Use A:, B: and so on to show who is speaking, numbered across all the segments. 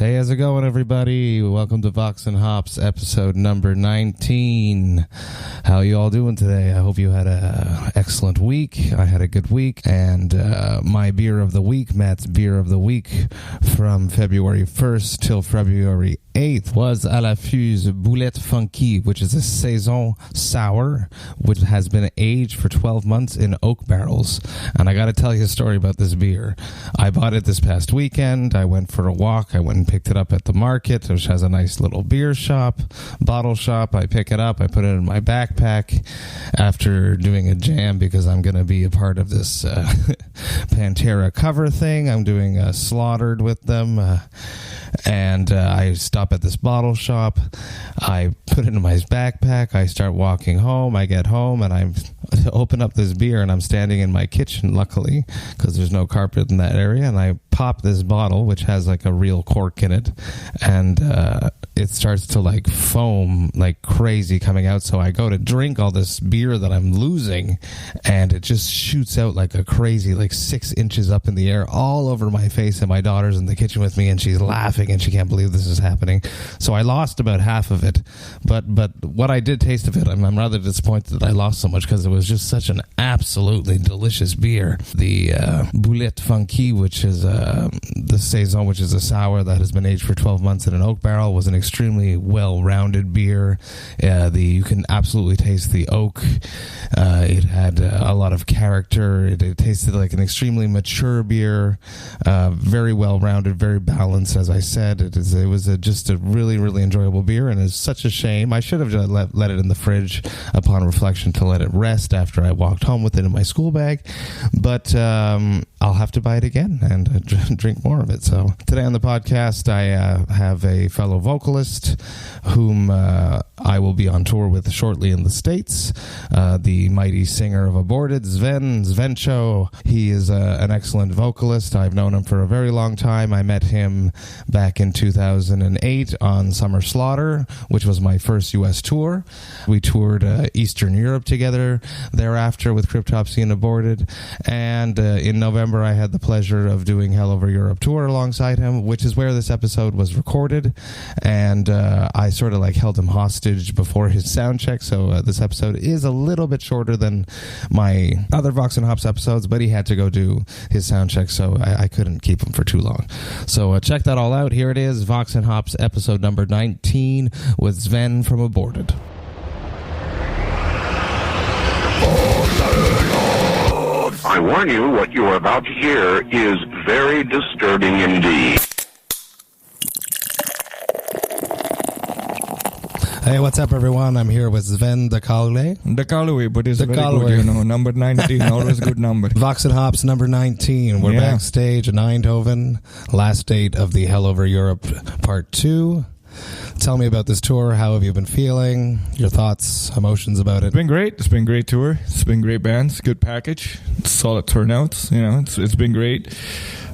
A: Hey, how's it going, everybody? Welcome to Vox&Hops episode number 19. How you all doing today? I hope you had an excellent week. I had a good week, and my beer of the week, Matt's beer of the week from February 1st till February 8th was à la fuse Boulet Funky, which is a Saison Sour, which has been aged for 12 months in oak barrels. And I got to tell you a story about this beer. I bought it this past weekend. I went for a walk. I went and picked it up at the market, which has a nice little beer shop, bottle shop. I pick it up. I put it in my backpack after doing a jam because I'm going to be a part of this Pantera cover thing. I'm doing Slaughtered with them. And I stop at this bottle shop. I put it in my backpack. I start walking home. I get home and I open up this beer, and I'm standing in my kitchen, luckily, because there's no carpet in that area. And I pop this bottle, which has like a real cork in it, and it starts to like foam like crazy coming out. So I go to drink all this beer that I'm losing, and it just shoots out like a crazy, like 6 inches up in the air all over my face. And my daughter's in the kitchen with me, and she's laughing, and she can't believe this is happening. So I lost about half of it, but what I did taste of it, I'm rather disappointed that I lost so much, because it was just such an absolutely delicious beer. The Boulet Funky, which is the Saison, which is a sour that has been aged for 12 months in an oak barrel, was an extremely well-rounded beer. You can absolutely taste the oak. It had a lot of character. It tasted like an extremely mature beer, very well-rounded, very balanced. As I said, it was just a really, really enjoyable beer, and it's such a shame. I should have let it in the fridge upon reflection to let it rest after I walked home with it in my school bag, but I'll have to buy it again and drink more of it. So today on the podcast, I have a fellow vocalist whom I will be on tour with shortly in the States, the mighty singer of Aborted, Sven. He is an excellent vocalist. I've known him for a very long time. I met him back in 2008 on Summer Slaughter, which was my first U.S. tour. We toured Eastern Europe together thereafter with Cryptopsy and Aborted, and in November I had the pleasure of doing Hell Over Europe tour alongside him, which is where this episode was recorded, and I sort of like held him hostage before his sound check, so this episode is a little bit shorter than my other Vox&Hops episodes, but he had to go do his sound check, so I couldn't keep him for too long. So check that all out. Here it is, Vox&Hops episode number 19 with Sven from Aborted.
B: I warn you, what you are about to hear is very disturbing indeed.
A: Hey, what's up, everyone? I'm here with Sven the Caluwé.
C: The Caluwé, but it's very good, number 19, always a good number.
A: Vox&Hops number 19. We're backstage in Eindhoven. Last date of the Hell Over Europe Part 2. Tell me about this tour. How have you been feeling? Your thoughts, emotions about it?
C: It's been great. It's been a great tour. It's been great bands, good package, solid turnouts. It's been great.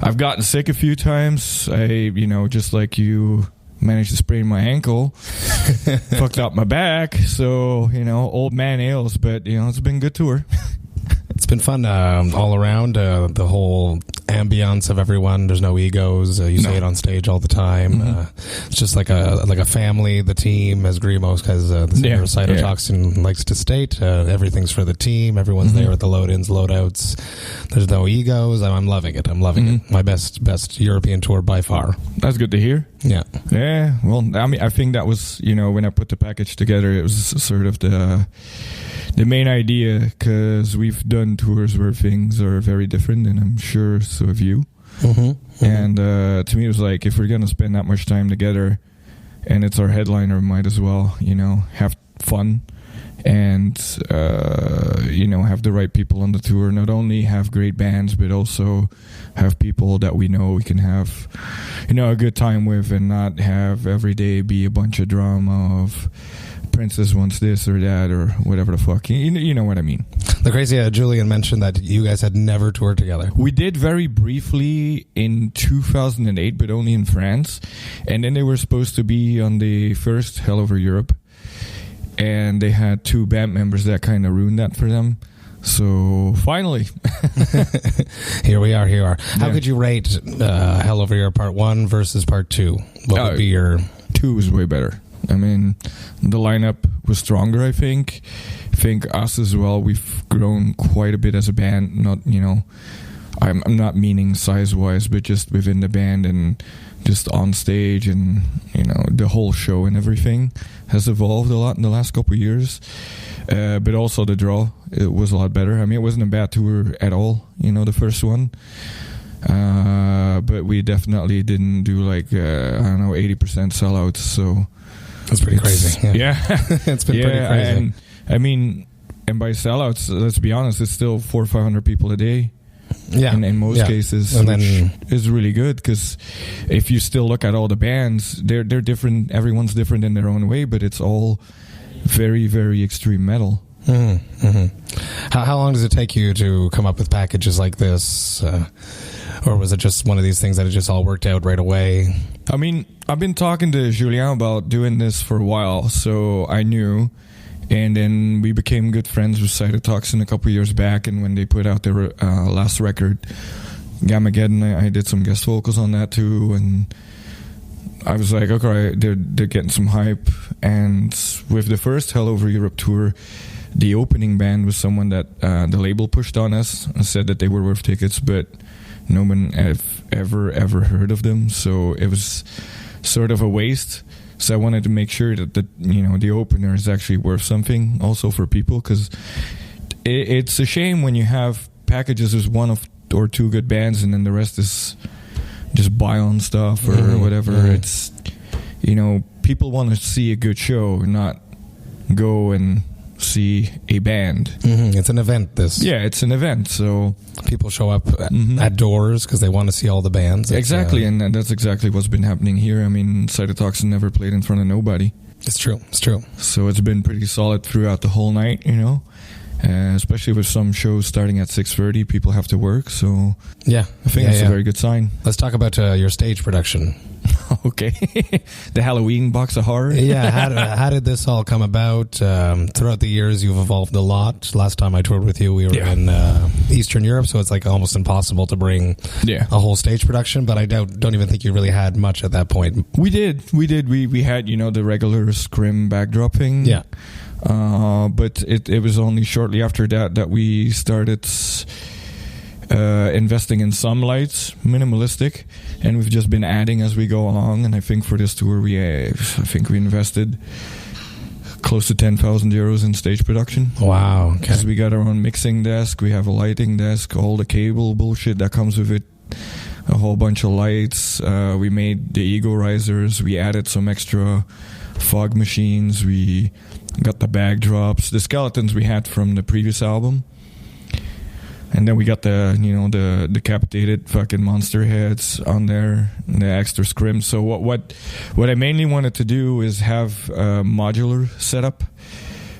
C: I've gotten sick a few times. I, just like you, managed to sprain my ankle, fucked up my back. So, old man ails, but, it's been a good tour.
A: It's been fun all around. The whole ambience of everyone. There's no egos. You say it on stage all the time. Mm-hmm. It's just like a family. The team, as Grimos, as the singer of Cytotoxin likes to state, everything's for the team. Everyone's there at the load-ins, load-outs. There's no egos. I'm loving it. I'm loving it. My best European tour by far.
C: That's good to hear.
A: Yeah.
C: Yeah. Well, I think that was, when I put the package together, it was sort of the main idea, because we've done tours where things are very different, and I'm sure so have you. And to me, it was like, if we're going to spend that much time together and it's our headliner, might as well, have fun and, have the right people on the tour. Not only have great bands, but also have people that we know we can have, a good time with, and not have every day be a bunch of drama of Princess wants this or that or whatever the fuck. You know what I mean.
A: The crazy Julian mentioned that you guys had never toured together.
C: We did very briefly in 2008, but only in France. And then they were supposed to be on the first Hell Over Europe. And they had 2 band members that kind of ruined that for them. So finally,
A: here we are. How could you rate Hell Over Europe Part 1 versus Part 2? What would be your...
C: 2 is way better. I mean, the lineup was stronger, I think. I think us as well, we've grown quite a bit as a band. Not, I'm not meaning size-wise, but just within the band and just on stage, and, the whole show and everything has evolved a lot in the last couple of years. But also the draw, it was a lot better. I mean, it wasn't a bad tour at all, the first one. But we definitely didn't do 80% sellouts, so...
A: That's pretty crazy.
C: Yeah.
A: It's been pretty crazy.
C: And by sellouts, let's be honest, it's still 400 or 500 people a day.
A: Yeah.
C: In most cases,
A: and
C: which is really good, because if you still look at all the bands, they're different. Everyone's different in their own way, but it's all very, very extreme metal.
A: Mm-hmm. Mm-hmm. How long does it take you to come up with packages like this? Or was it just one of these things that it just all worked out right away?
C: I mean, I've been talking to Julien about doing this for a while, so I knew. And then we became good friends with Cytotoxin a couple years back, and when they put out their last record, Gamageddon, I did some guest vocals on that too, and I was like, okay, they're getting some hype. And with the first Hell Over Europe tour, the opening band was someone that the label pushed on us and said that they were worth tickets, but no one ever heard of them, so it was sort of a waste. So I wanted to make sure that the opener is actually worth something also for people, because it's a shame when you have packages with 1 or 2 good bands and then the rest is just buy on stuff or whatever. Mm-hmm. It's people want to see a good show, not go and see a band.
A: Mm-hmm. It's an event.
C: It's an event, so
A: people show up at doors because they want to see all the bands.
C: Exactly, and that's exactly what's been happening here. I mean, Cytotoxin never played in front of nobody.
A: It's true.
C: So it's been pretty solid throughout the whole night, especially with some shows starting at 6:30. People have to work, so I think it's a very good sign.
A: Let's talk about your stage production.
C: Okay. The Halloween box of horror.
A: Yeah, how did this all come about? Throughout the years, you've evolved a lot. Last time I toured with you, we were in Eastern Europe, so it's almost impossible to bring a whole stage production, but I don't even think you really had much at that point.
C: We did. We had, the regular scrim backdrop thing.
A: Yeah.
C: But it was only shortly after that we started investing in some lights, minimalistic, and we've just been adding as we go along. And I think for this tour we invested close to 10,000 euros in stage production.
A: Wow. Okay.
C: Because we got our own mixing desk, we have a lighting desk, all the cable bullshit that comes with it, a whole bunch of lights. We made the ego risers, we added some extra fog machines, we got the bag drops, the skeletons we had from the previous album. And then we got the decapitated fucking monster heads on there, and the extra scrim. So what I mainly wanted to do is have a modular setup,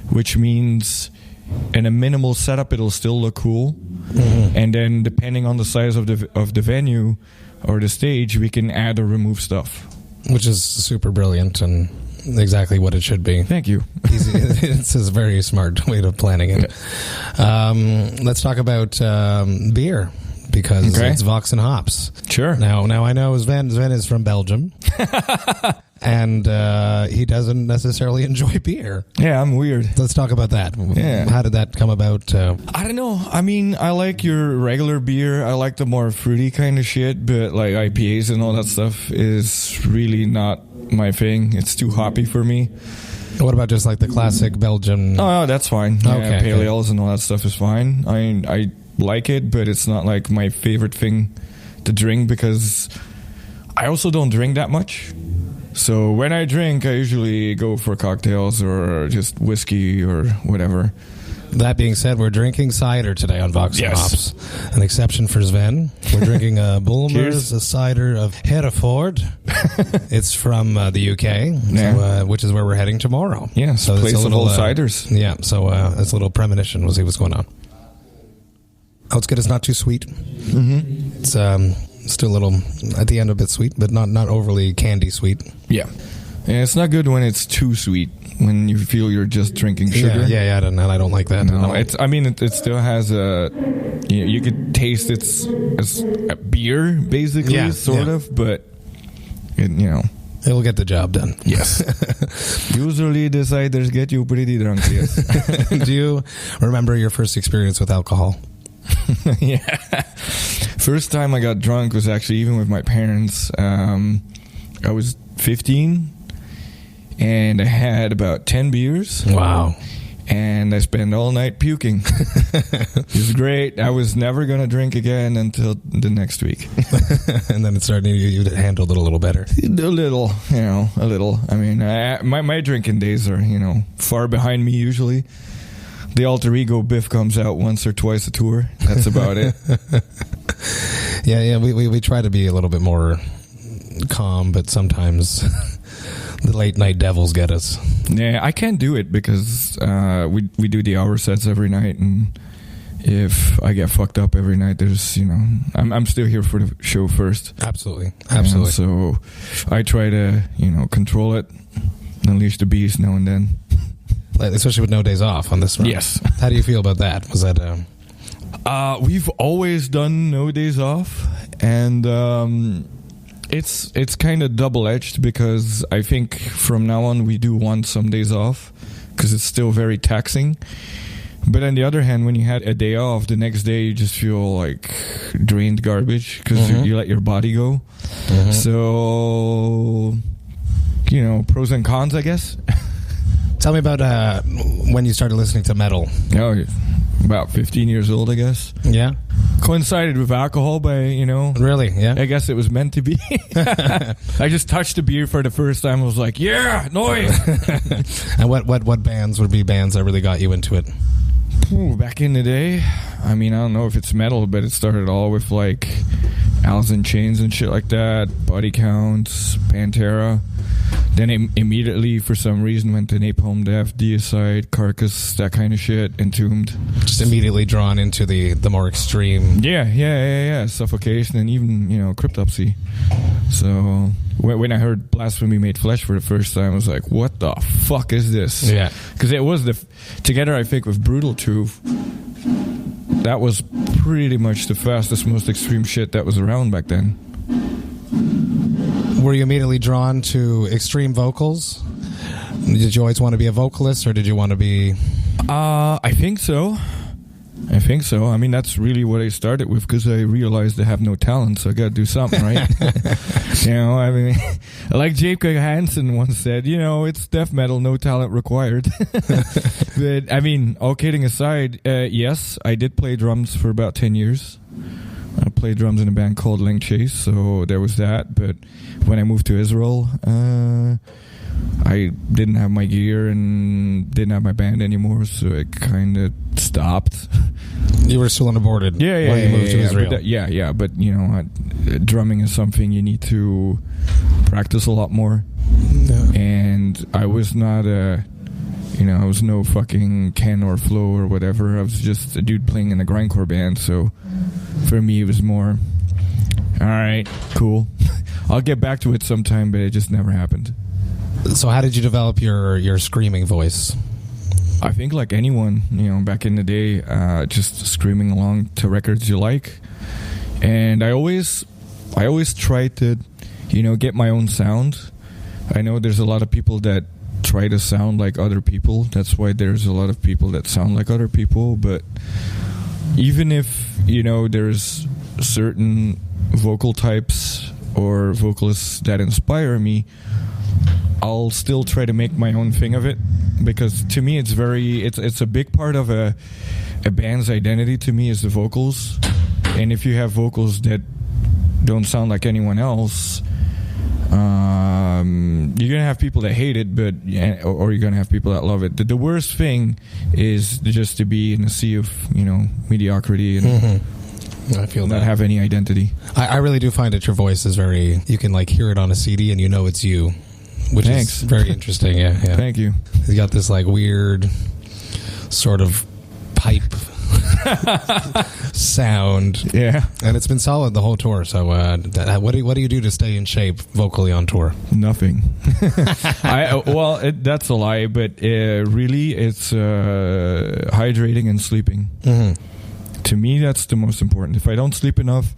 C: which means in a minimal setup it'll still look cool. Mm-hmm. And then depending on the size of the venue or the stage, we can add or remove stuff.
A: Which is super brilliant and exactly what it should be.
C: Thank you.
A: It's a very smart way of planning it. Let's talk about beer, because it's Vox&Hops.
C: Sure.
A: Now I know Sven is from Belgium, and he doesn't necessarily enjoy beer.
C: Yeah, I'm weird.
A: Let's talk about that. Yeah. How did that come about?
C: I don't know. I mean, I like your regular beer. I like the more fruity kind of shit, but like IPAs and all that stuff is really not my thing. It's too hoppy for me.
A: What about just like the classic Belgian?
C: Oh, that's fine.
A: Okay,
C: pale ales and all that stuff is fine. I like it, but it's not like my favorite thing to drink, because I also don't drink that much. So when I drink, I usually go for cocktails or just whiskey or whatever.
A: That being said, we're drinking cider today on Vox&Hops. An exception for Sven. We're drinking a Bulmers Cider of Hereford. It's from the UK, so, which is where we're heading tomorrow.
C: Yeah, so place of old ciders.
A: Yeah, so it's a little premonition. We'll see what's going on. Oh, it's good. It's not too sweet. Mm-hmm. It's still a little, at the end, a bit sweet, but not overly candy sweet.
C: Yeah. Yeah, it's not good when it's too sweet, when you feel you're just drinking sugar.
A: Yeah, I don't like that.
C: No, it still has a, you could taste it's a beer, basically, sort of, but,
A: It will get the job done.
C: Yes. Usually the ciders get you pretty drunk, yes.
A: Do you remember your first experience with alcohol?
C: Yeah. First time I got drunk was actually even with my parents. I was 15 and I had about 10 beers.
A: Wow.
C: And I spent all night puking. It was great. I was never going to drink again until the next week.
A: And then it started, you handled it a little better.
C: A little. I mean, my drinking days are, far behind me usually. The alter ego Biff comes out once or twice a tour. That's about it.
A: Yeah, we try to be a little bit more calm, but sometimes the late night devils get us.
C: Yeah, I can't do it because we do the hour sets every night, and if I get fucked up every night, there's I'm still here for the show first.
A: Absolutely.
C: So I try to control it, unleash the beast now and then.
A: Especially with no days off on this run.
C: Yes.
A: How do you feel about that? Was that
C: we've always done no days off, and it's kind of double-edged because I think from now on we do want some days off because it's still very taxing. But on the other hand, when you had a day off, the next day you just feel like drained garbage because you let your body go. Mm-hmm. So, pros and cons, I guess.
A: Tell me about when you started listening to metal.
C: Oh, about 15 years old, I guess.
A: Yeah.
C: Coincided with alcohol by,
A: Really? Yeah.
C: I guess it was meant to be. I just touched a beer for the first time. I was like, yeah, noise.
A: And what bands would be bands that really got you into it?
C: Back in the day, I mean, I don't know if it's metal, but it started all with like Alice in Chains and shit like that, Body Counts, Pantera. Then immediately, for some reason, went to Napalm Death, Deicide, Carcass, that kind of shit, Entombed. Just
A: immediately drawn into the more extreme.
C: Yeah. Suffocation and even, Cryptopsy. So when I heard Blasphemy Made Flesh for the first time, I was like, what the fuck is this?
A: Yeah.
C: Because it was together, I think, with Brutal Truth, that was pretty much the fastest, most extreme shit that was around back then.
A: Were you immediately drawn to extreme vocals? Did you always want to be a vocalist, or did you want to be...
C: I think so. I mean, that's really what I started with, because I realized I have no talent, so I got to do something, right? I mean, like Jake Hansen once said, it's death metal, no talent required. But, I mean, all kidding aside, yes, I did play drums for about 10 years. I played drums in a band called Link Chase, so there was that. But when I moved to Israel, I didn't have my gear and didn't have my band anymore, so it kind of stopped.
A: You were still on Aborted when you moved to Israel.
C: But drumming is something you need to practice a lot more. No. And I was not I was no fucking Ken or Flo or whatever. I was just a dude playing in a grindcore band, so for me it was more, all right, cool. I'll get back to it sometime, but it just never happened.
A: So how did you develop your screaming voice?
C: I think like anyone, back in the day, just screaming along to records you like. And I always try to, get my own sound. I know there's a lot of people that try to sound like other people. That's why there's a lot of people that sound like other people. But even if, there's certain vocal types or vocalists that inspire me, I'll still try to make my own thing of it, because to me it's a big part of a band's identity. To me, is the vocals. And if you have vocals that don't sound like anyone else, you're gonna have people that hate it, or you're gonna have people that love it. The worst thing is just to be in a sea of mediocrity and
A: I feel
C: not
A: that.
C: Have any identity.
A: I really do find that your voice is very, you can like hear it on a CD and it's you, which
C: Thanks.
A: is very interesting. Yeah.
C: Thank you.
A: You got this like weird sort of pipe sound.
C: Yeah.
A: And it's been solid the whole tour. So what do you do to stay in shape vocally on tour?
C: Nothing. That's a lie, but really it's hydrating and sleeping. Mm-hmm. To me, that's the most important. If I don't sleep enough,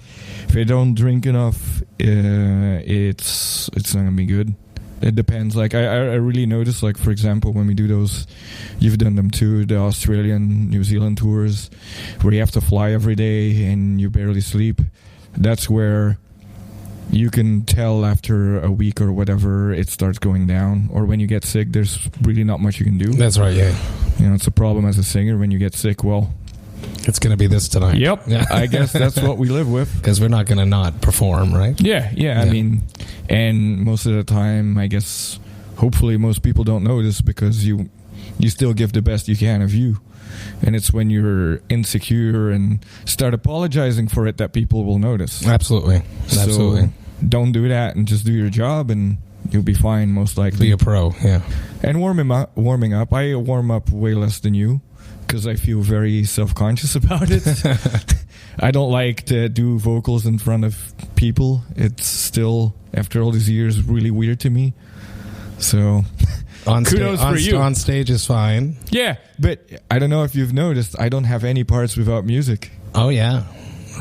C: if I don't drink enough, it's not going to be good. It depends. Like I really notice, like, for example, when we do those, you've done them too, the Australian, New Zealand tours, where you have to fly every day and you barely sleep. That's where you can tell after a week or whatever it starts going down. Or when you get sick, there's really not much you can do.
A: That's right, yeah.
C: You know, it's a problem as a singer when you get sick. Well,
A: it's going to be this tonight.
C: Yep. I guess that's what we live with.
A: Because we're not going to not perform, right?
C: Yeah. I mean, and most of the time, I guess, hopefully most people don't notice because you still give the best you can of you. And it's when you're insecure and start apologizing for it that people will notice.
A: Absolutely.
C: So don't do that and just do your job and you'll be fine, most likely.
A: Be a pro, yeah.
C: And warming up. I warm up way less than you because I feel very self-conscious about it. I don't like to do vocals in front of people. It's still, after all these years, really weird to me. So... kudos for you.
A: On stage is fine.
C: Yeah, but I don't know if you've noticed, I don't have any parts without music.
A: Oh, yeah.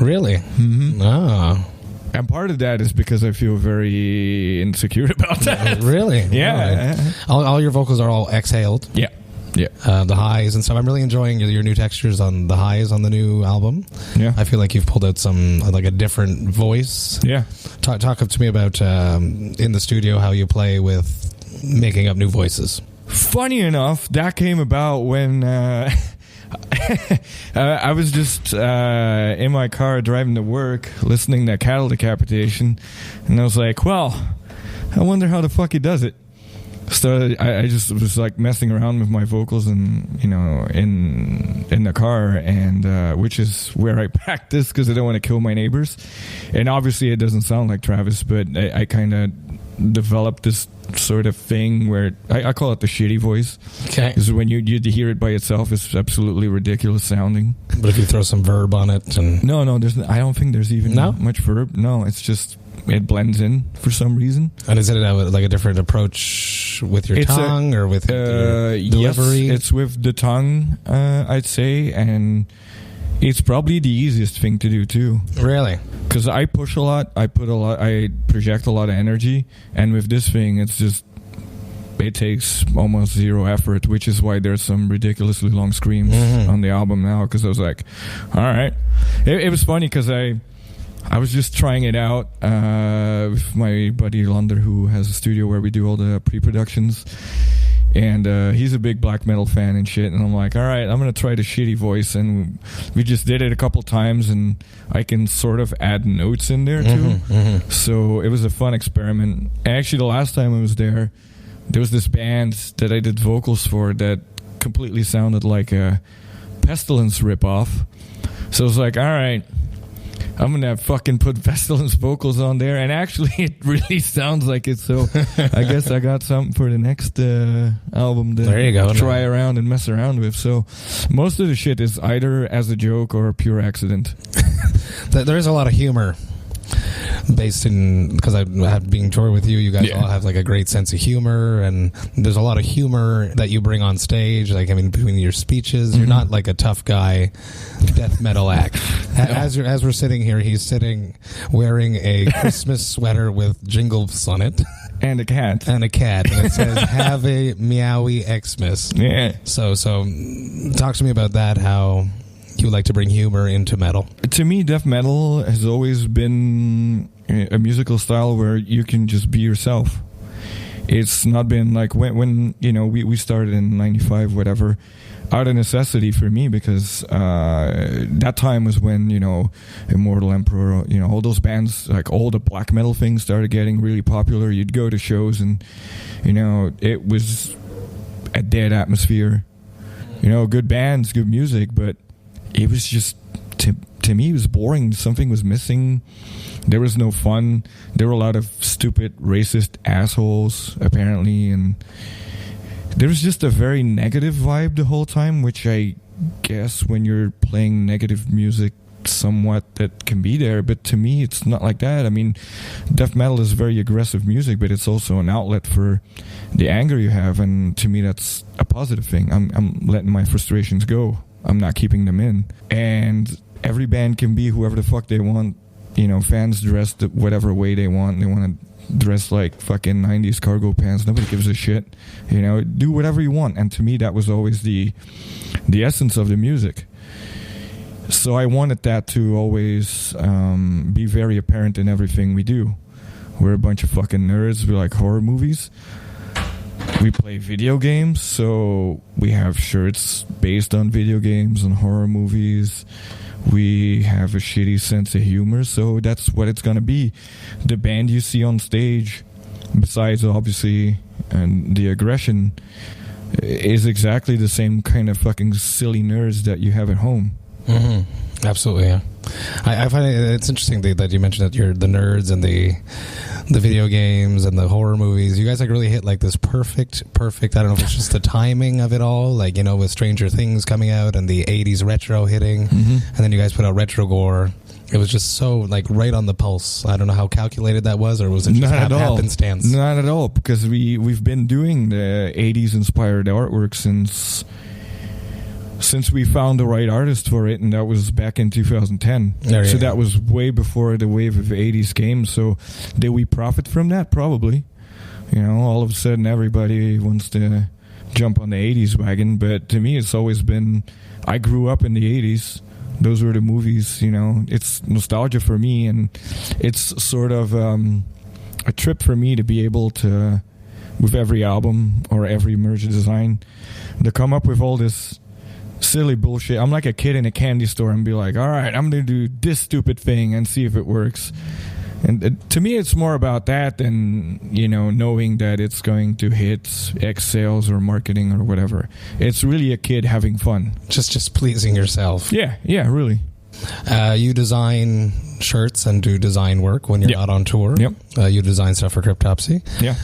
A: Really?
C: Mm-hmm.
A: Oh.
C: And part of that is because I feel very insecure about that.
A: Really?
C: Yeah.
A: Right. All your vocals are all exhaled.
C: Yeah.
A: The highs and stuff. I'm really enjoying your new textures on the highs on the new album.
C: Yeah.
A: I feel like you've pulled out some, like, a different voice.
C: Yeah.
A: Talk to me about in the studio how you play with making up new voices.
C: Funny enough, that came about when I was just in my car driving to work listening to Cattle Decapitation, and I was like, well, I wonder how the fuck he does it. So I just was like messing around with my vocals and, you know, in the car, and which is where I practice because I don't want to kill my neighbors. And obviously it doesn't sound like Travis, but I kind of developed this sort of thing where I call it the shitty voice.
A: Okay.
C: Because when you hear it by itself, it's absolutely ridiculous sounding.
A: But if you throw some verb on it and...
C: No, I don't think there's even much verb. No, it's just... It blends in for some reason.
A: And is it like a different approach with your tongue or with your delivery?
C: Yes, it's with the tongue, I'd say, and it's probably the easiest thing to do too.
A: Really?
C: Because I push a lot, I project a lot of energy, and with this thing, it takes almost zero effort, which is why there's some ridiculously long screams on the album now. Because I was like, all right. It was funny because I was just trying it out with my buddy Lander, who has a studio where we do all the pre-productions. And he's a big black metal fan and shit. And I'm like, all right, I'm going to try the shitty voice. And we just did it a couple times, and I can sort of add notes in there too. So it was a fun experiment. And actually, the last time I was there was this band that I did vocals for that completely sounded like a Pestilence ripoff. So I was like, all right, I'm going to fucking put Pestilence vocals on there. And actually, it really sounds like it. So I guess I got something for the next album to try around and mess around with. So most of the shit is either as a joke or a pure accident.
A: There is a lot of humor based in, because I have being toured with you guys all have like a great sense of humor, and there's a lot of humor that you bring on stage. Like, I mean, between your speeches, you're not like a tough guy death metal act. As we're sitting here, he's sitting wearing a Christmas sweater with jingles on it.
C: And a cat.
A: And it says, have a meowy Xmas.
C: Yeah.
A: So talk to me about that, how you like to bring humor into metal.
C: To me, death metal has always been a musical style where you can just be yourself. It's not been like when you know, we started in 95, whatever, out of necessity for me, because that time was when, you know, Immortal Emperor, you know, all those bands, like all the black metal things started getting really popular. You'd go to shows and, you know, it was a dead atmosphere. You know, good bands, good music, but it was just, to me, it was boring. Something was missing. There was no fun. There were a lot of stupid, racist assholes, apparently, and there was just a very negative vibe the whole time, which I guess when you're playing negative music, somewhat that can be there, but to me, it's not like that. I mean, death metal is very aggressive music, but it's also an outlet for the anger you have, and to me, that's a positive thing. I'm letting my frustrations go. I'm not keeping them in. And every band can be whoever the fuck they want. You know, fans dress whatever way they want. They want to dress like fucking 90s cargo pants. Nobody gives a shit. You know, do whatever you want. And to me, that was always the essence of the music. So I wanted that to always be very apparent in everything we do. We're a bunch of fucking nerds. We like horror movies. We play video games, so we have shirts based on video games and horror movies. We have a shitty sense of humor, so that's what it's gonna be. The band you see on stage, besides obviously and the aggression, is exactly the same kind of fucking silly nerds that you have at home.
A: Mm-hmm. Absolutely, yeah. I find it's interesting that you mentioned that you're the nerds and the video games and the horror movies. You guys like really hit like this perfect. I don't know if it's just the timing of it all, like, you know, with Stranger Things coming out and the 80s retro hitting, and then you guys put out Retro Gore. It was just so like right on the pulse. I don't know how calculated that was, or was it just happenstance?
C: Not at all, because we've been doing the 80s inspired artwork since we found the right artist for it, and that was back in 2010. So that was way before the wave of 80s came. So did we profit from that? Probably. You know, all of a sudden everybody wants to jump on the 80s wagon, but to me it's always been, I grew up in the 80s. Those were the movies, you know. It's nostalgia for me, and it's sort of a trip for me to be able to, with every album or every merch design, to come up with all this silly bullshit. I'm like a kid in a candy store and be like, all right, I'm going to do this stupid thing and see if it works. And to me, it's more about that than, you know, knowing that it's going to hit X sales or marketing or whatever. It's really a kid having fun.
A: Just pleasing yourself.
C: Yeah, really.
A: You design shirts and do design work when you're not on tour.
C: Yep.
A: You design stuff for Cryptopsy.
C: Yeah.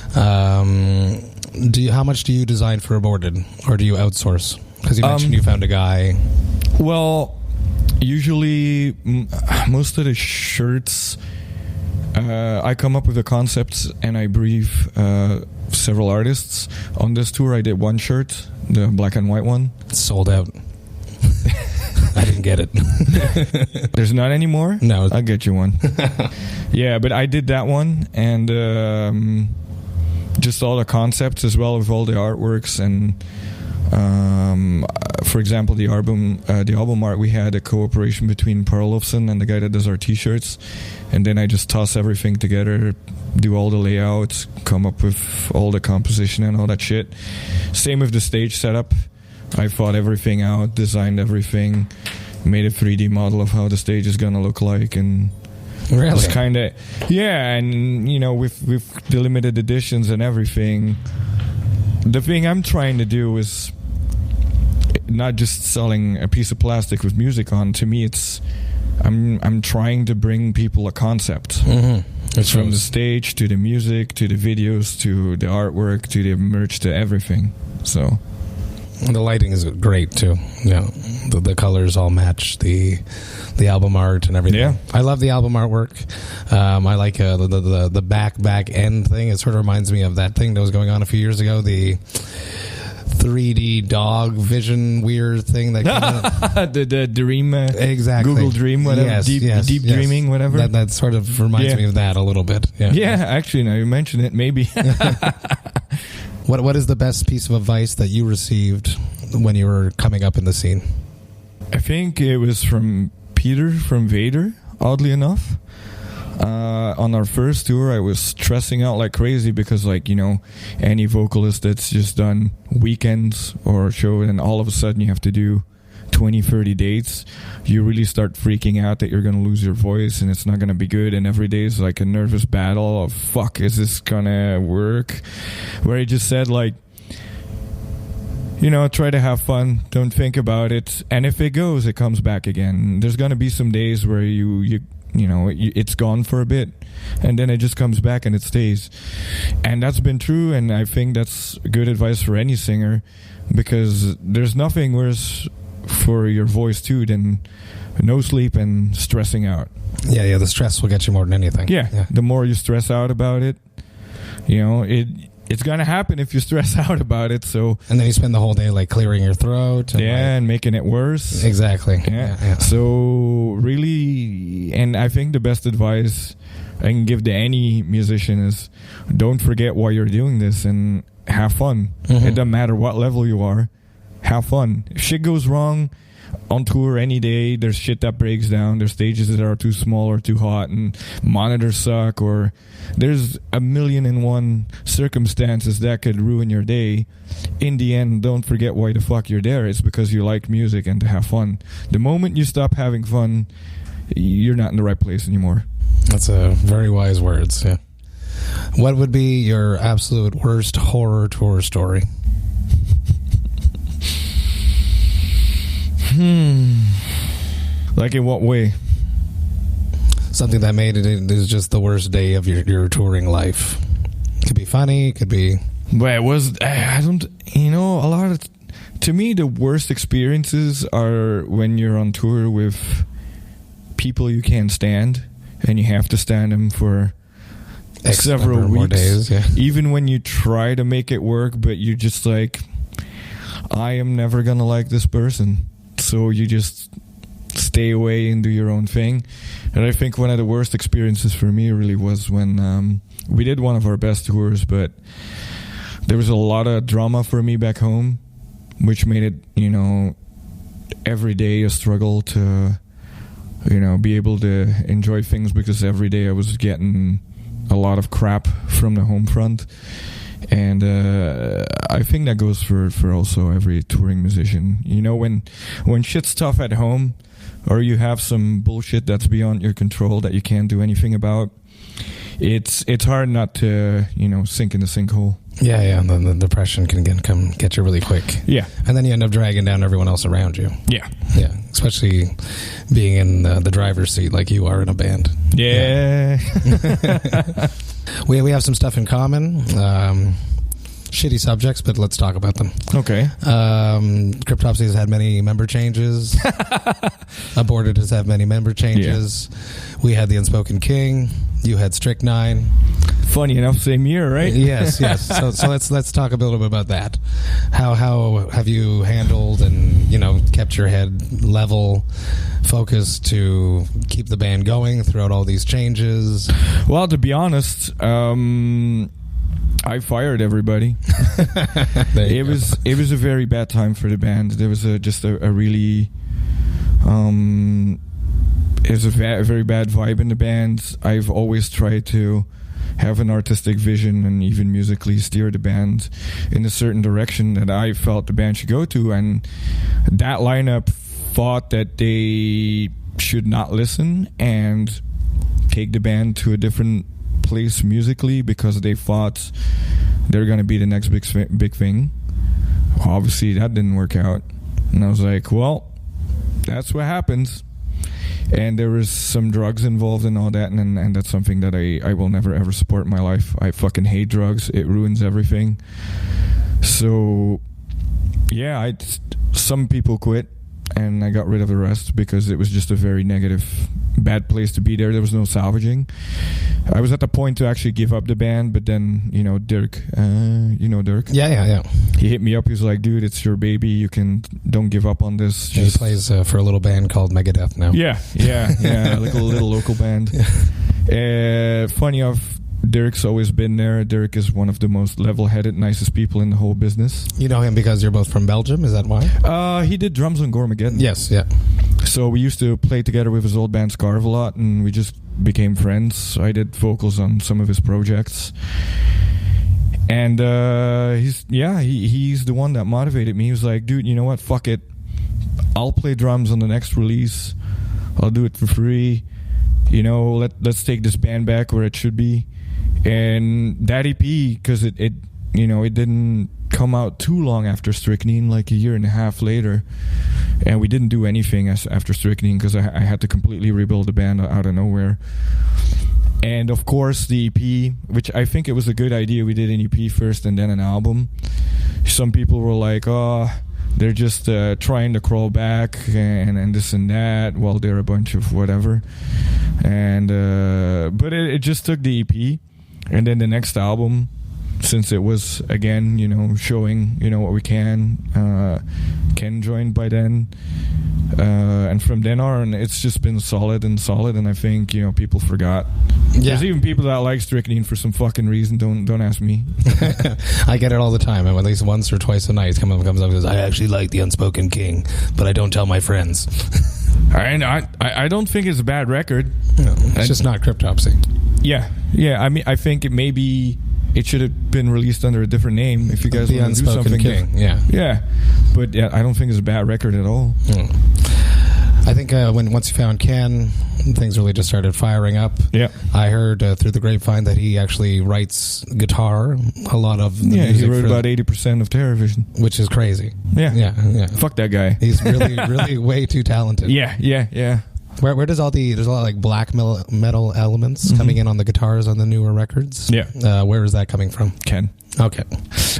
A: How much do you design for Aborted, or do you outsource? Because you mentioned you found a guy.
C: Well, usually most of the shirts, I come up with the concepts and I brief several artists. On this tour, I did one shirt, the black and white one.
A: It's sold out. I didn't get it.
C: There's not anymore?
A: No.
C: I'll get you one. Yeah, but I did that one, and just all the concepts as well with all the artworks. And for example, the album art, we had a cooperation between Parlofson and the guy that does our t-shirts, and then I just toss everything together, do all the layouts, come up with all the composition and all that shit. Same with the stage setup. I thought everything out, designed everything, made a 3D model of how the stage is gonna look like, and
A: really?
C: It's kind of, yeah. And you know, with the limited editions and everything, the thing I'm trying to do is not just selling a piece of plastic with music on. To me, it's I'm trying to bring people a concept. It's from the stage to the music to the videos to the artwork to the merch to everything. So
A: the lighting is great too. Yeah, the colors all match the album art and everything.
C: Yeah,
A: I love the album artwork. I like the back end thing. It sort of reminds me of that thing that was going on a few years ago. The 3D dog vision weird thing that came out.
C: the dream,
A: exactly.
C: Google Dream, whatever,
A: yes,
C: deep dreaming, whatever.
A: That sort of reminds me of that a little bit.
C: Yeah, actually, now you mention it, maybe.
A: What is the best piece of advice that you received when you were coming up in the scene?
C: I think it was from Peter from Vader, oddly enough. On our first tour, I was stressing out like crazy because, like, you know, any vocalist that's just done weekends or a show and all of a sudden you have to do 20, 30 dates, you really start freaking out that you're going to lose your voice and it's not going to be good, and every day is like a nervous battle of, fuck, is this going to work? Where he just said, like, you know, try to have fun, don't think about it, and if it goes, it comes back again. There's going to be some days where you know, it's gone for a bit, and then it just comes back and it stays. And that's been true, and I think that's good advice for any singer, because there's nothing worse for your voice too than no sleep and stressing out. Yeah,
A: the stress will get you more than anything.
C: Yeah. The more you stress out about it, you know, it's gonna happen if you stress out about it. So,
A: and then you spend the whole day like clearing your throat.
C: And making it worse.
A: Exactly.
C: Yeah. So really, and I think the best advice I can give to any musician is don't forget why you're doing this and have fun. Mm-hmm. It doesn't matter what level you are. Have fun. If shit goes wrong on tour any day, there's shit that breaks down, there's stages that are too small or too hot and monitors suck, or there's 1,000,001 circumstances that could ruin your day. In the end, don't forget why the fuck you're there. It's because you like music and to have fun. The moment you stop having fun, you're not in the right place anymore.
A: That's a very wise words. Yeah. What would be your absolute worst horror tour story?
C: Like in what way?
A: Something that made it is just the worst day of your touring life. Could be funny, could be...
C: Well, it was... I don't... You know, a lot of... To me, the worst experiences are when you're on tour with people you can't stand, and you have to stand them for several weeks. More days, yeah. Even when you try to make it work, but you're just like, I am never going to like this person. So you just stay away and do your own thing. And I think one of the worst experiences for me really was when we did one of our best tours, but there was a lot of drama for me back home, which made it, you know, every day a struggle to, you know, be able to enjoy things, because every day I was getting a lot of crap from the home front. And I think that goes for also every touring musician. You know, when shit's tough at home, or you have some bullshit that's beyond your control that you can't do anything about, it's hard not to, you know, sink in the sinkhole.
A: Yeah, and then the depression can come get you really quick.
C: Yeah.
A: And then you end up dragging down everyone else around you.
C: Yeah.
A: Yeah, especially being in the driver's seat like you are in a band.
C: Yeah.
A: We have some stuff in common. Shitty subjects, but let's talk about them.
C: Okay.
A: Cryptopsy has had many member changes. Aborted has had many member changes. Yeah. We had the Unspoken King. You had Strychnine.
C: Funny enough, same year, right?
A: Yes. So let's talk a little bit about that. How have you handled and, you know, kept your head level, focused to keep the band going throughout all these changes?
C: Well, to be honest, I fired everybody. It was a very bad time for the band. There was just a really it was a very bad vibe in the band. I've always tried to have an artistic vision and even musically steer the band in a certain direction that I felt the band should go to, and that lineup thought that they should not listen and take the band to a different place musically because they thought they're going to be the next big thing. Obviously that didn't work out, and I was like, well, that's what happens. And there was some drugs involved in all that, and that's something that I will never ever support in my life. I fucking hate drugs. It ruins everything. So yeah, some people quit, and I got rid of the rest because it was just a very negative, bad place to be there. There was no salvaging. I was at the point to actually give up the band, but then, you know, Dirk, Dirk?
A: Yeah.
C: He hit me up. He was like, dude, it's your baby. Don't give up on this.
A: He plays for a little band called Megadeth now.
C: Yeah, like a little local band. Funny enough, Dirk's always been there. Dirk is one of the most level-headed, nicest people in the whole business.
A: You know him because you're both from Belgium, is that why?
C: He did drums on Gormageddon.
A: Yes, yeah.
C: So we used to play together with his old band Scarve a lot, and we just became friends. I did vocals on some of his projects. And he's the one that motivated me. He was like, dude, you know what? Fuck it. I'll play drums on the next release. I'll do it for free. You know, let's take this band back where it should be. And that EP, because it didn't come out too long after Strychnine, like a year and a half later, and we didn't do anything after Strychnine because I had to completely rebuild the band out of nowhere. And of course the EP, which I think it was a good idea, we did an EP first and then an album. Some people were like, oh, they're just trying to crawl back and this and that, well, they're a bunch of whatever. And but it just took the EP. And then the next album, since it was, again, showing, what we can. Ken joined by then. And from then on, it's just been solid. And I think, people forgot. Yeah. There's even people that like Strychnine for some fucking reason. Don't ask me.
A: I get it all the time. At least once or twice a night, comes up and goes, I actually like The Unspoken King, but I don't tell my friends.
C: I don't think it's a bad record.
A: No, it's just not Cryptopsy.
C: Yeah. I mean, I think it should have been released under a different name if you guys want to do something.
A: King.
C: Yeah. But I don't think it's a bad record at all.
A: I think once you found Ken, things really just started firing up.
C: Yeah.
A: I heard through the grapevine that he actually writes guitar. A lot of the music.
C: He wrote about 80% of Terrorvision,
A: which is crazy.
C: Yeah. Fuck that guy.
A: He's really, really way too talented.
C: Yeah.
A: Where does there's a lot of like black metal elements coming in on the guitars on the newer records?
C: Yeah.
A: Where is that coming from?
C: Ken.
A: Okay.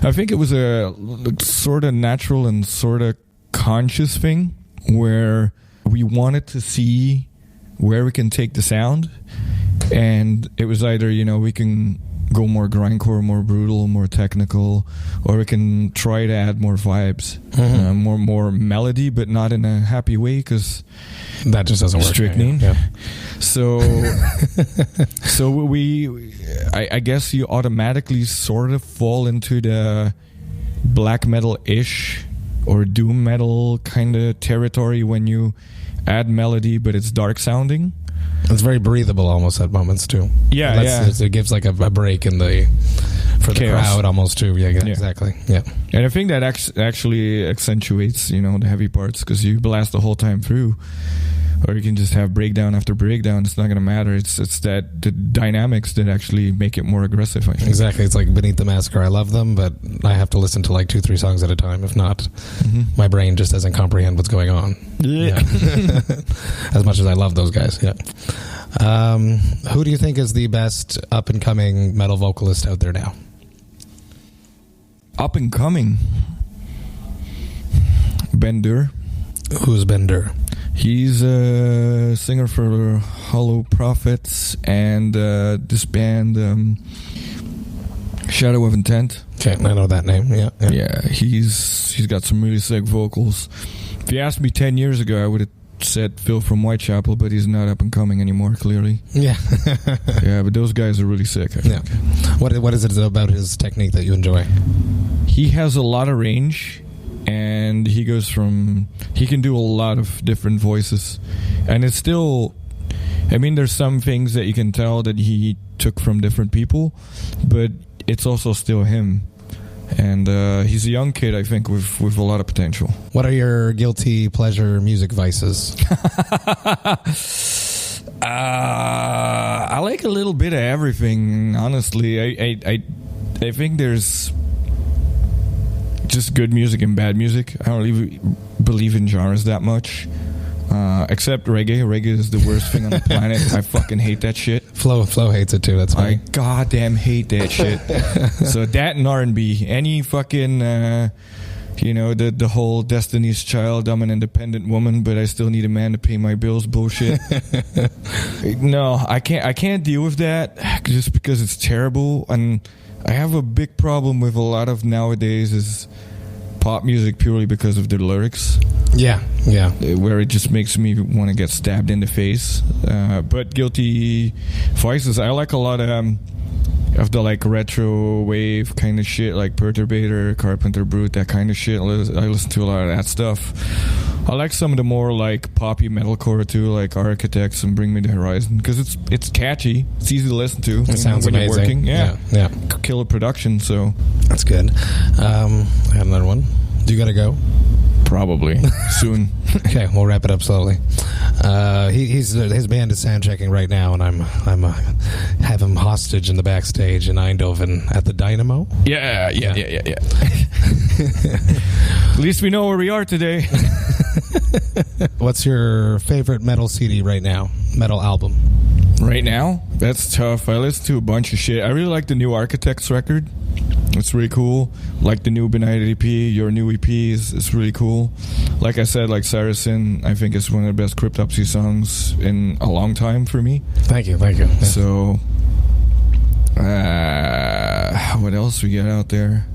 C: I think it was a sort of natural and sort of conscious thing where we wanted to see where we can take the sound, and it was either we can go more grindcore, more brutal, more technical, or we can try to add more vibes, more melody, but not in a happy way, because
A: that just doesn't work.
C: Strychnine.
A: Yeah.
C: So I guess you automatically sort of fall into the black metal-ish or doom metal kind of territory when you add melody, but it's dark sounding.
A: It's very breathable almost at moments too.
C: Yeah.
A: It gives like a break in the crowd almost too. Yeah, exactly. Yeah.
C: And I think that actually accentuates, the heavy parts, because you blast the whole time through. Or you can just have breakdown after breakdown. It's not going to matter. It's that the dynamics that actually make it more aggressive, I think.
A: Exactly. It's like Beneath the Massacre. I love them, but I have to listen to like 2-3 songs at a time. If not, my brain just doesn't comprehend what's going on. Yeah. As much as I love those guys. Yeah. Who do you think is the best up-and-coming metal vocalist out there now?
C: Up-and-coming? Ben Dur.
A: Who's Ben Dur?
C: He's a singer for Hollow Prophets and this band Shadow of Intent.
A: Okay, I know that name. Yeah.
C: He's got some really sick vocals. If you asked me 10 years ago, I would have said Phil from Whitechapel, but he's not up and coming anymore, clearly.
A: Yeah.
C: Yeah, but those guys are really sick, I think.
A: What is it about his technique that you enjoy?
C: He has a lot of range. And he can do a lot of different voices. And it's still, there's some things that you can tell that he took from different people, but it's also still him. And he's a young kid, I think, with a lot of potential. What
A: are your guilty pleasure music vices?
C: I like a little bit of everything, honestly. I think there's just good music and bad music. I don't really believe in genres that much, except reggae. Reggae is the worst thing on the planet. I fucking hate that shit.
A: Flo hates it too. That's
C: I goddamn hate that shit. So that and R&B, any fucking the whole Destiny's Child, I'm an independent woman, but I still need a man to pay my bills bullshit. No, I can't deal with that just because it's terrible. And I have a big problem with a lot of nowadays is pop music purely because of the lyrics.
A: Yeah.
C: Where it just makes me want to get stabbed in the face. But guilty vices, I like a lot of the like retro wave kind of shit, like Perturbator, Carpenter Brute, that kind of shit. I listen to a lot of that stuff. I like some of the more like poppy metalcore too, like Architects and Bring Me the Horizon, because it's catchy, it's easy to listen to.
A: It sounds
C: when
A: amazing.
C: You're working. Yeah. Killer production. So
A: that's good. I had another one. Do you gotta go?
C: Probably soon.
A: Okay, we'll wrap it up slowly. His band is sound checking right now, and I'm have him hostage in the backstage in Eindhoven at the Dynamo.
C: Yeah. At least we know where we are today.
A: What's your favorite metal CD right now? Metal album?
C: Right now? That's tough. I listen to a bunch of shit. I really like the new Architects record. It's really cool. Like the new Benighted EP, your new EP is really cool. Like I said, like Saracen, I think it's one of the best Cryptopsy songs in a long time for me.
A: Thank you.
C: So, What else we got out there?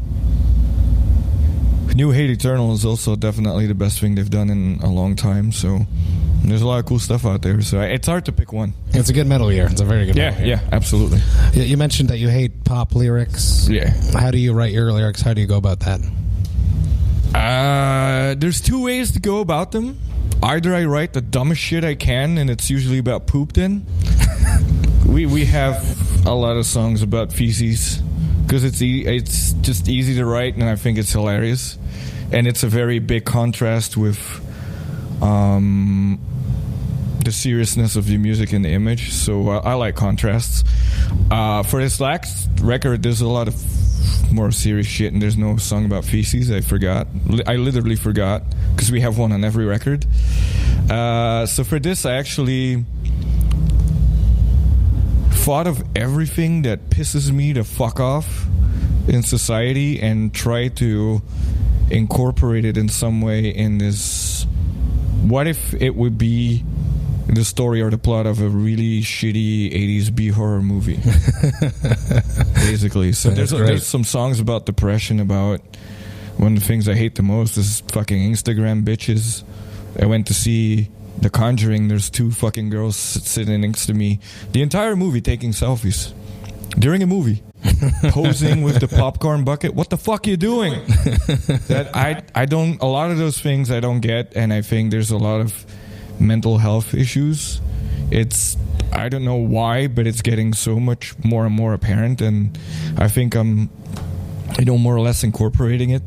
C: New Hate Eternal is also definitely the best thing they've done in a long time. So there's a lot of cool stuff out there. So it's hard to pick one.
A: It's a good metal year. It's a very good metal year.
C: Yeah, absolutely.
A: You mentioned that you hate pop lyrics.
C: Yeah.
A: How do you write your lyrics? How do you go about that?
C: There's two ways to go about them. Either I write the dumbest shit I can, and it's usually about poop then. we have a lot of songs about feces because it's just easy to write, and I think it's hilarious. And it's a very big contrast with the seriousness of the music and the image. So I like contrasts. For this last record, there's a lot of more serious shit, and there's no song about feces. I forgot. I literally forgot, because we have one on every record. So for this, I actually thought of everything that pisses me the fuck off in society and try to incorporate it in some way in this. What if it would be the story or the plot of a really shitty 80s B-horror movie? Basically. So there's some songs about depression, about one of the things I hate the most is fucking Instagram bitches. I went to see The Conjuring. There's two fucking girls sitting next to me the entire movie taking selfies during a movie. Posing with the popcorn bucket. What the fuck are you doing? That I don't. A lot of those things I don't get, and I think there's a lot of mental health issues. I don't know why, but it's getting so much more and more apparent, and I think I'm more or less incorporating it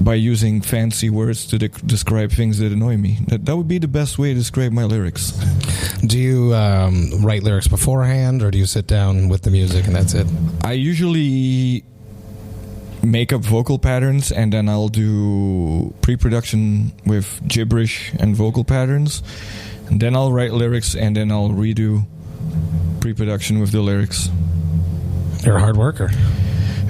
C: by using fancy words to describe things that annoy me. That would be the best way to describe my lyrics.
A: Do you write lyrics beforehand, or do you sit down with the music and that's it?
C: I usually make up vocal patterns, and then I'll do pre-production with gibberish and vocal patterns, and then I'll write lyrics, and then I'll redo pre-production with the lyrics.
A: You're a hard worker.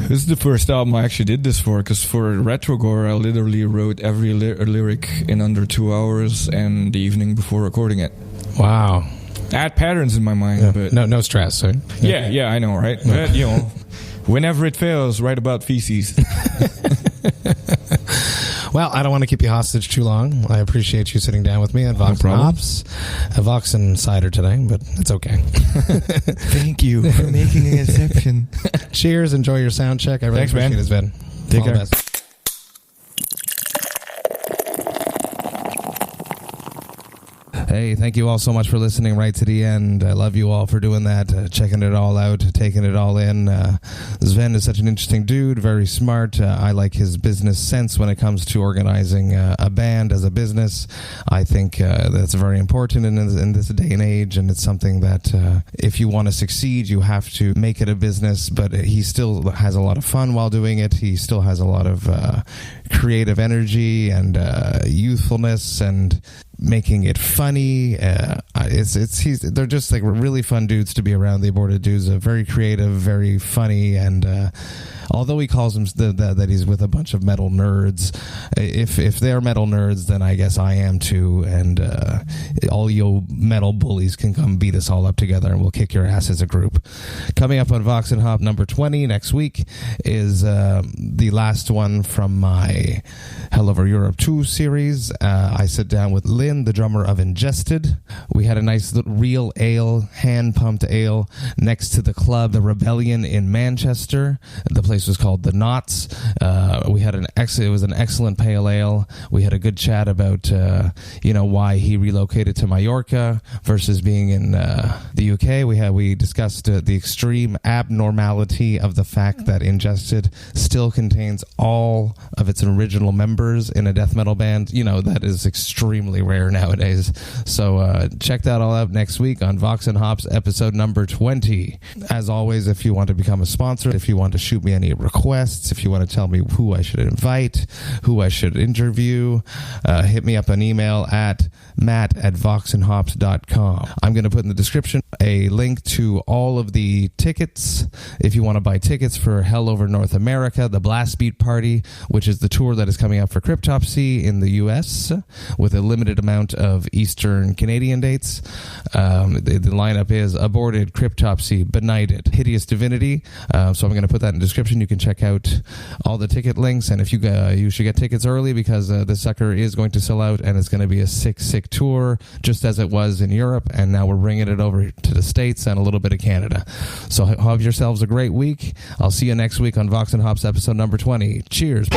C: This is the first album I actually did this for, because for Retrogore I literally wrote every lyric in under 2 hours and the evening before recording it.
A: Wow.
C: I had patterns in my mind, but
A: no stress, right?
C: Yeah, I know, right? But, whenever it fails, write about feces.
A: Well, I don't want to keep you hostage too long. I appreciate you sitting down with me at Vox&Hops, Vox and Cider today, but it's okay.
C: Thank you for making an exception.
A: Cheers. Enjoy your sound check. I really appreciate it, Sven.
C: Take care.
A: Hey, thank you all so much for listening right to the end. I love you all for doing that, checking it all out, taking it all in. Sven is such an interesting dude, very smart. I like his business sense when it comes to organizing a band as a business. I think that's very important in this day and age, and it's something that if you want to succeed, you have to make it a business, but he still has a lot of fun while doing it. He still has a lot of creative energy and youthfulness and making it funny. They're just like really fun dudes to be around. The Aborted dudes are very creative, very funny, and although he calls them that he's with a bunch of metal nerds, if they're metal nerds, then I guess I am too, and all you metal bullies can come beat us all up together, and we'll kick your ass as a group. Coming up on Vox&Hop number 20 next week is the last one from my Hell Over Europe 2 series. I sit down with Lynn, the drummer of Ingested. We had a nice little real ale, hand-pumped ale, next to the club, The Rebellion in Manchester. The place was called The Knots. We had it was an excellent pale ale. We had a good chat about why he relocated to Mallorca versus being in the UK. We discussed the extreme abnormality of the fact that Ingested still contains all of its original members in a death metal band. That is extremely rare nowadays. So check that all out next week on Vox&Hops episode number 20. As always, if you want to become a sponsor, if you want to shoot me an any requests, if you want to tell me who I should invite, who I should interview, hit me up an email at matt@voxandhops.com. I'm going to put in the description a link to all of the tickets if you want to buy tickets for Hell Over North America, the Blast Beat Party, which is the tour that is coming up for Cryptopsy in the U.S. with a limited amount of Eastern Canadian dates. The lineup is Aborted, Cryptopsy, Benighted, Hideous Divinity. So I'm going to put that in the description. You can check out all the ticket links, and if you should get tickets early because this sucker is going to sell out, and it's going to be a sick tour, just as it was in Europe, and now we're bringing it over to the States and a little bit of Canada. So have yourselves a great week. I'll see you next week on Vox and Hops episode number 20. Cheers.